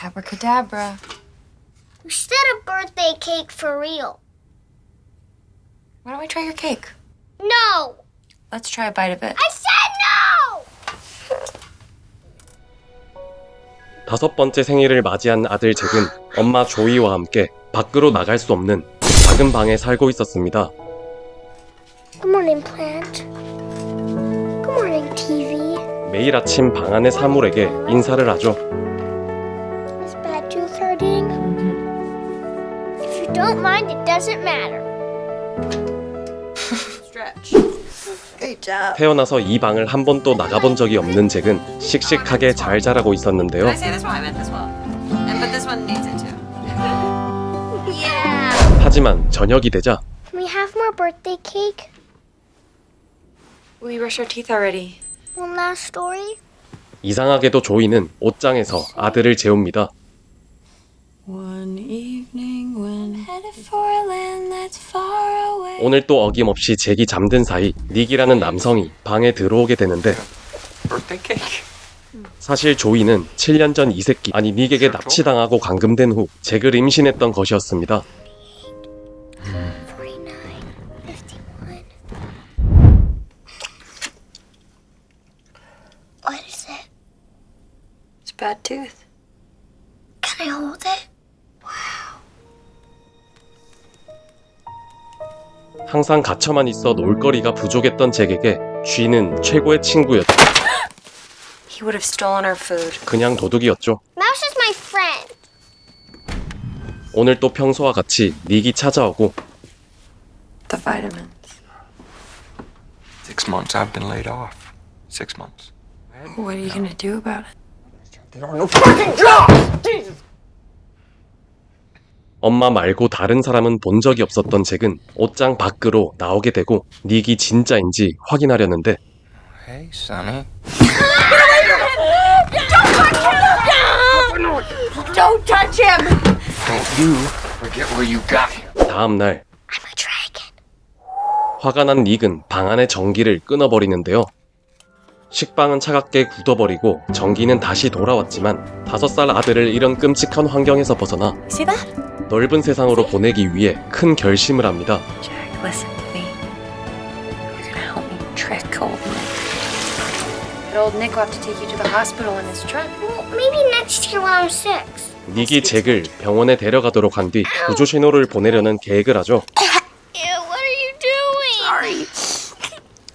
Abracadabra. You said a birthday cake for real. Why don't we try your cake? No! Let's try a bite of it. I said no! 다섯 번째 생일을 맞이한 아들 잭은 엄마 조이와 함께 밖으로 나갈 수 없는 작은 방에 살고 있었습니다. Good morning, plant. Good morning, TV. 매일 아침 방 안의 사물에게 인사를 하죠. Is bad tooth hurting? If you don't mind, it doesn't matter. Stretch. Great job. 태어나서 이 방을 한 번도 나가본 적이 없는 잭은 씩씩하게 잘 자라고 있었는데요. Did I say this one? I meant this one. But this one needs it too. Yeah! 하지만 저녁이 되자 Can we have more birthday cake? We brush our teeth already. One last story? 이상하게도 조이는 옷장에서 아들을 재웁니다. One evening when headed for a land that's far away. 오늘 또 어김없이 잭이 잠든 사이 닉이라는 남성이 방에 들어오게 되는데 Birthday cake. 사실 조이는 7년 전 이 새끼 아니 닉에게 납치당하고 감금된 후 잭을 임신했던 것이었습니다. 49, 51. What is it? It's a bad tooth. Can I hold it? 항상 갇혀만 있어 놀거리가 부족했던 잭에게 쥐는 최고의 친구였죠. He would have stolen our food. 그냥 도둑이었죠. Mouse is my friend. 오늘 또 평소와 같이 닉이 찾아오고 The vitamins. 6 months I've been laid off. 6 months. What are you gonna do about it? There are no fucking jobs! 엄마 말고 다른 사람은 본 적이 없었던 잭은 옷장 밖으로 나오게 되고 닉이 진짜인지 확인하려는데 Hey, Sonny. Don't touch him! Don't you forget where you got him. 다음날 I'm a dragon. 화가 난 닉은 방 안의 전기를 끊어버리는데요. 식빵은 차갑게 굳어버리고 전기는 다시 돌아왔지만 5살 아들을 이런 끔찍한 환경에서 벗어나 See that? 넓은 세상으로 보내기 위해 큰 결심을 합니다. Jack, listen to me. You're gonna help me trick old Nick. But old Nick will have to take you to the hospital in his truck. Well, maybe next year when I'm 6. 닉이 잭을 병원에 데려가도록 한 뒤 구조 신호를 보내려는 계획을 하죠. Ew, what are you doing? Sorry.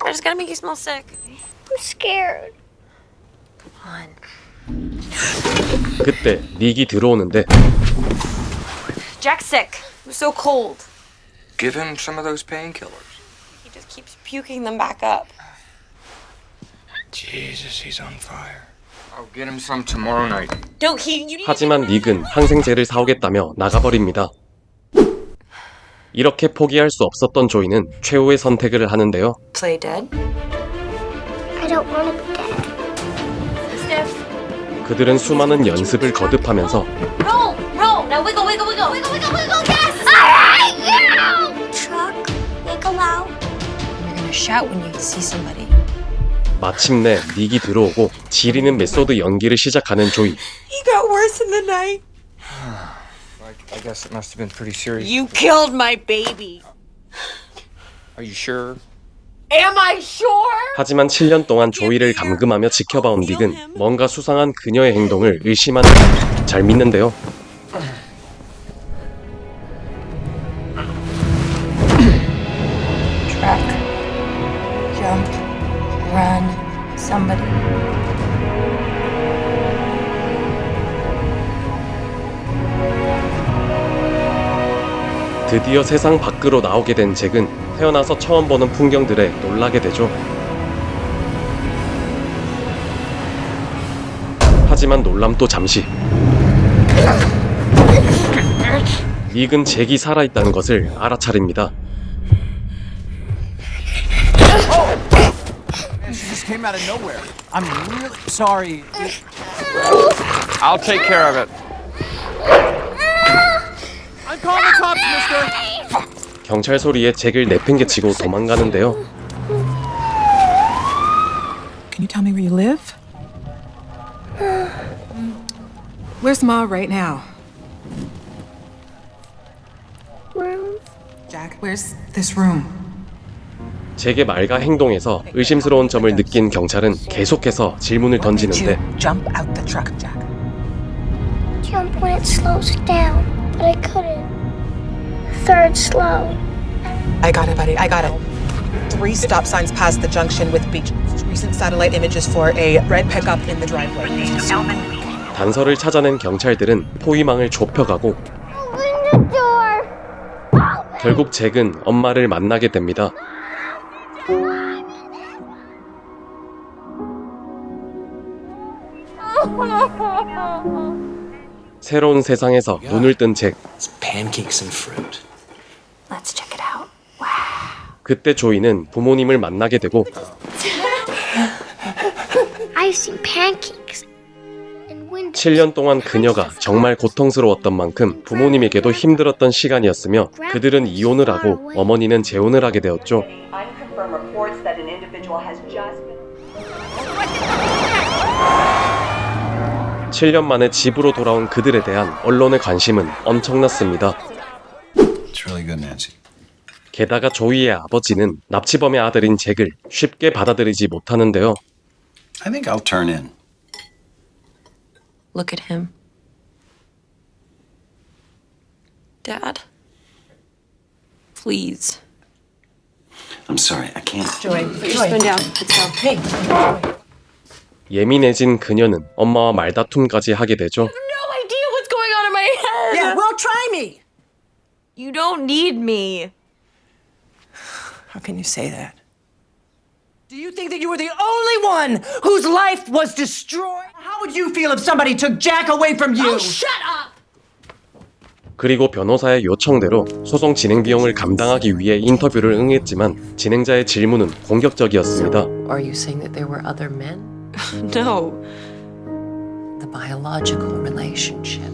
I'm just gonna make you smell sick. I'm scared. Come on. 그때 닉이 들어오는데 Jack's sick. It was so cold. Give him some of those painkillers. He just keeps puking them back up. Jesus, he's on fire. I'll get him some tomorrow night. Don't you need 하지만 닉은 항생제를 사오겠다며 나가버립니다. 이렇게 포기할 수 없었던 조이는 최후의 선택을 하는데요. play dead? I don't want to be dead. Stiff. 그들은 수많은 연습을 거듭하면서 Roll! Roll! Now wiggle, wiggle, wiggle! Wiggle, wiggle, wiggle! Yes! Alright, you! Chuck, wiggle out. You're gonna shout when you see somebody. 마침내 닉이 들어오고 지리는 메소드 연기를 시작하는 조이. He got worse in the night. I guess it must have been pretty serious. You killed my baby. Are you sure? Am I sure? 하지만 7년 동안 조이를 감금하며 지켜봐온 닉은 뭔가 수상한 그녀의 행동을 의심하는 잘 믿는데요. Track. Jump. Run. Somebody. 드디어 세상 밖으로 나오게 된 잭은 태어나서 처음 보는 풍경들에 놀라게 되죠. 하지만 놀람도 잠시. 닉은 잭이 살아있다는 것을 알아차립니다. She just came out of nowhere. I'm really sorry. I'll take care of it. I'm calling the cops, mister. 경찰 소리에 잭을 내팽개치고 도망가는데요. Can you tell me where you live? Where's Ma right now? Room. Jack, where's this room? 잭의 말과 행동에서 의심스러운 점을 느낀 경찰은 계속해서 질문을 던지는데 Jump out the truck, Jack. Jump when it slows down, but I couldn't. Third slow. I got it, buddy. I got it. 3 stop signs past the junction with Beach. Recent satellite images for a red pickup in the driveway. 단서를 찾아낸 경찰들은 포위망을 좁혀가고 Open the door. 결국 잭은 엄마를 만나게 됩니다. 새로운 세상에서 눈을 뜬 잭. It's pancakes and fruit. Let's check it out. 그때 조이는 부모님을 만나게 되고 I've seen pancakes. And windows. 7년 동안 그녀가 정말 고통스러웠던 만큼 부모님에게도 힘들었던 시간이었으며 그들은 이혼을 하고 어머니는 재혼을 하게 되었죠. Unconfirmed reports that an individual has just been 7년 만에 집으로 돌아온 그들에 대한 언론의 관심은 엄청났습니다. It's really good, Nancy. 게다가 조이의 아버지는 납치범의 아들인 잭을 쉽게 받아들이지 못하는데요. I think I'll turn in. Look at him. Dad? Please. I'm sorry, I can't. Joy, Spin down. Let's go. Hey, Joy. 예민해진 그녀는 엄마와 말다툼까지 하게 되죠. No idea what's going on in my head. Yeah, well, try me. You don't need me. How can you say that? Do you think that you were the only one whose life was destroyed? How would you feel if somebody took Jack away from you? Shut up. 그리고 변호사의 요청대로 소송 진행 비용을 감당하기 위해 인터뷰를 응했지만 진행자의 질문은 공격적이었습니다. Are you saying that there were other men? No. The biological relationship.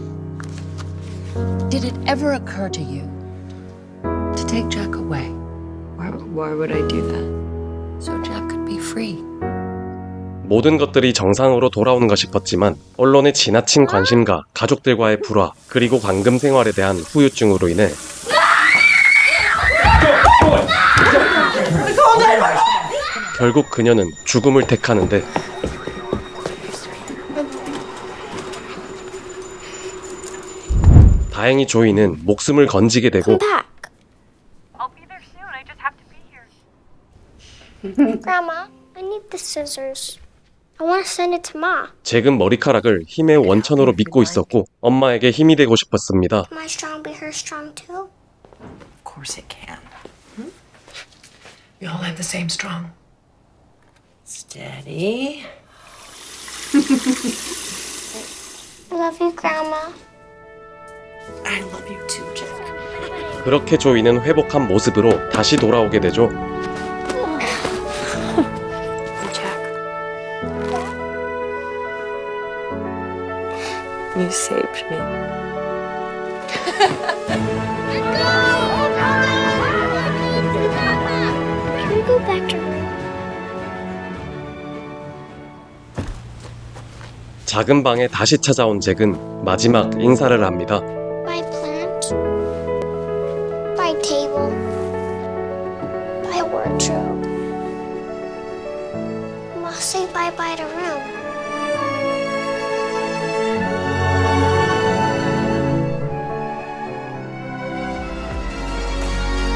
Did it ever occur to you to take Jack away Why would I do that? so Jack could be free? 모든 것들이 정상으로 돌아오는가 싶었지만 언론의 지나친 관심과 가족들과의 불화 그리고 관금 생활에 대한 후유증으로 인해 결국 그녀는 죽음을 택하는데 다행히 조이는 목숨을 건지게 되고 Back. I'll be there soon. I just have to be here. Grandma, I need the scissors. I want to send it to Ma. 잭은 머리카락을 힘의 원천으로 믿고 있었고 엄마에게 힘이 되고 싶었습니다. My strong be her strong too? Of course it can. We all have the same strong. Steady. I love you, Grandma. I love you too, Jack. 그렇게 조이는 회복한 모습으로 다시 돌아오게 되죠. Jack. You saved me. Can we go back to room? 작은 방에 다시 찾아온 잭은 마지막 인사를 합니다. Bye, plant. Bye, table. Bye, wardrobe. Must say bye-bye to room.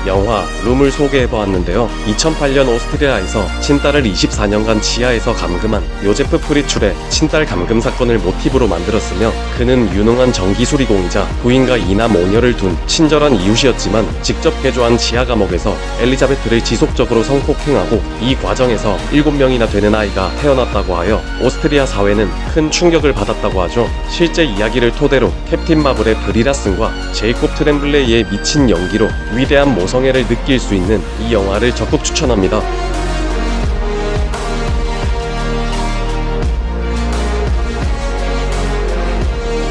영화 룸을 소개해보았는데요. 2008년 오스트리아에서 친딸을 24년간 지하에서 감금한 요제프 프리출의 친딸 감금 사건을 모티브로 만들었으며 그는 유능한 전기수리공이자 부인과 2남 5녀를 둔 친절한 이웃이었지만 직접 개조한 지하 감옥에서 엘리자베트를 지속적으로 성폭행하고 이 과정에서 7명이나 되는 아이가 태어났다고 하여 오스트리아 사회는 큰 충격을 받았다고 하죠. 실제 이야기를 토대로 캡틴 마블의 브리라슨과 제이콥 트렘블레이의 미친 연기로 위대한 모성애를 느낄 수 있는 이 영화를 적극 추천합니다.